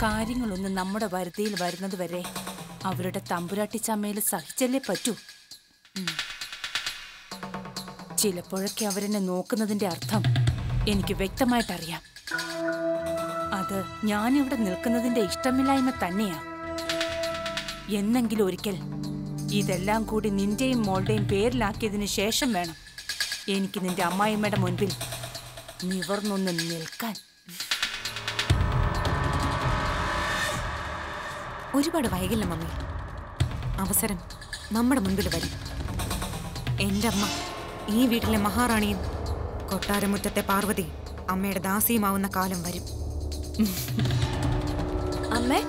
കാര്യങ്ങളൊന്നും നമ്മുടെ വരുതിയിൽ വരുന്നത് വരെ അവരുടെ തമ്പുരാട്ടിച്ചമ്മയിൽ സഹിച്ചല്ലേ പറ്റൂ. ചിലപ്പോഴൊക്കെ അവരെന്നെ നോക്കുന്നതിന്റെ അർത്ഥം എനിക്ക് വ്യക്തമായിട്ടറിയാം. അത് ഞാനിവിടെ നിൽക്കുന്നതിന്റെ ഇഷ്ടമില്ലായ്മ തന്നെയാ. എന്നെങ്കിലും ഒരിക്കൽ ഇതെല്ലാം കൂടി നിന്റെയും മോളുടെയും പേരിലാക്കിയതിനു ശേഷം വേണം എനിക്ക് നിന്റെ അമ്മായിമ്മയുടെ മുൻപിൽ നിവർന്നൊന്ന് നിൽക്കാൻ. ഒരുപാട് വൈകില്ല മമ്മി. അവസരം നമ്മുടെ മുൻപിൽ വരും. എൻ്റെ അമ്മ ഈ വീട്ടിലെ മഹാറാണിയും കൊട്ടാരമുറ്റത്തെ പാർവതി അമ്മയുടെ ദാസിയുമാവുന്ന കാലം വരും. അമ്മേ,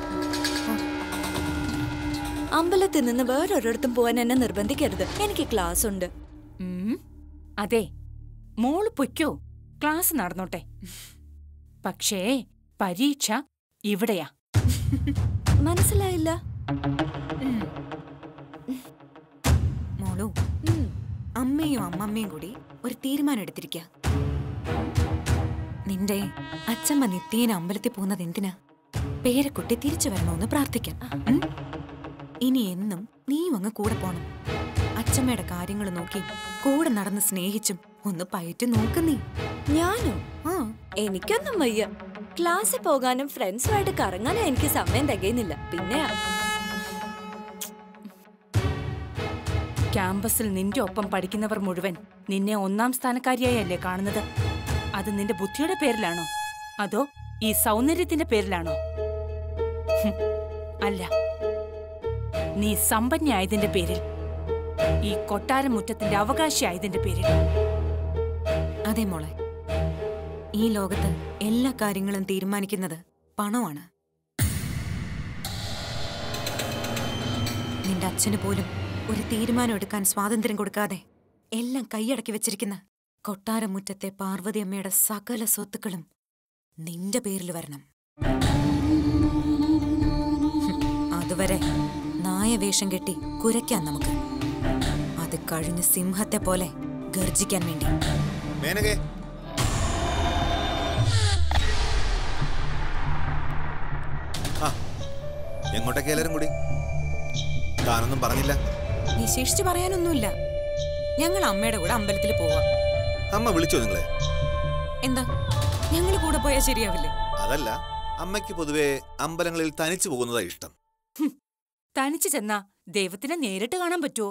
അമ്പലത്തിൽ നിന്ന് വേറൊരിടത്തും പോവാൻ എന്നെ നിർബന്ധിക്കരുത്. എനിക്ക് ക്ലാസ് ഉണ്ട്. അതെ, മോള് പൊയ്ക്കോ, ക്ലാസ് നടന്നോട്ടെ. പക്ഷേ പരീക്ഷ ഇവിടെയാ. മനസ്സിലായില്ല മോളു. അമ്മയും അമ്മമ്മയും കൂടി ഒരു തീരുമാനം എടുത്തിരിക്കുക. നിന്റെ അച്ഛമ്മ നിത്യേന അമ്പലത്തിൽ പോകുന്നത് എന്തിനാ? പേരക്കുട്ടി തിരിച്ചു വരണമെന്ന് പ്രാർത്ഥിക്കാം. ഇനി എന്നും നീയും അങ്ങ് കൂടെ പോണം. അച്ഛമ്മയുടെ കാര്യങ്ങൾ നോക്കി കൂടെ നടന്ന് സ്നേഹിച്ചും ഒന്ന് പയറ്റു നോക്കുന്നീ. ഞാനോ? എനിക്കൊന്നും വയ്യ. ക്ലാസ്സിൽ പോകാനും ഫ്രണ്ട്സുമായിട്ട് കറങ്ങാനും എനിക്ക് സമയം തികയുന്നില്ല. പിന്നെ ക്യാമ്പസിൽ നിന്റെ ഒപ്പം പഠിക്കുന്നവർ മുഴുവൻ നിന്നെ ഒന്നാം സ്ഥാനക്കാരിയായല്ലേ കാണുന്നത്? അത് നിന്റെ ബുദ്ധിയുടെ പേരിലാണോ അതോ ഈ സൗന്ദര്യത്തിന്റെ പേരിലാണോ? അല്ല, നീ സമ്പന്നയായതിന്റെ പേരിൽ, ഈ കൊട്ടാരമുറ്റത്തിന്റെ അവകാശിയായതിന്റെ പേരിൽ. അതെ മോളെ, ഈ ലോകത്ത് എല്ലാ കാര്യങ്ങളും തീരുമാനിക്കുന്നത് പണമാണ്. നിന്റെ അച്ഛന് പോലും ഒരു തീരുമാനം എടുക്കാൻ സ്വാതന്ത്ര്യം കൊടുക്കാതെ എല്ലാം കൈയടക്കി വെച്ചിരിക്കുന്ന കൊട്ടാരമുറ്റത്തെ പാർവതി അമ്മയുടെ സകല സ്വത്തുക്കളും നിന്റെ പേരിൽ വരണം. അതുവരെ നായവേഷം കെട്ടി കുരയ്ക്കാൻ നമുക്ക്. അത് കഴിഞ്ഞ് സിംഹത്തെ പോലെ ഗർജിക്കാൻ വേണ്ടി. എങ്ങോട്ടൊക്കെ എല്ലാരും കൂടി? താനൊന്നും പറഞ്ഞില്ല. വിശേഷിച്ച് പറയാനൊന്നുമില്ല. ഞങ്ങൾ അമ്മയുടെ കൂടെ അമ്പലത്തിൽ പോവാം. അമ്മ വിളിച്ചോ നിങ്ങളെ? എന്താ, ഞങ്ങൾ കൂടെ പോയാൽ ശരിയാവില്ലേ? അതല്ല, അമ്മയ്ക്ക് പൊതുവെ അമ്പലങ്ങളിൽ തനിച്ചു പോകുന്നതാ ഇഷ്ടം. തനിച്ചു ചെന്നാ ദൈവത്തിനെ നേരിട്ട് കാണാൻ പറ്റുമോ?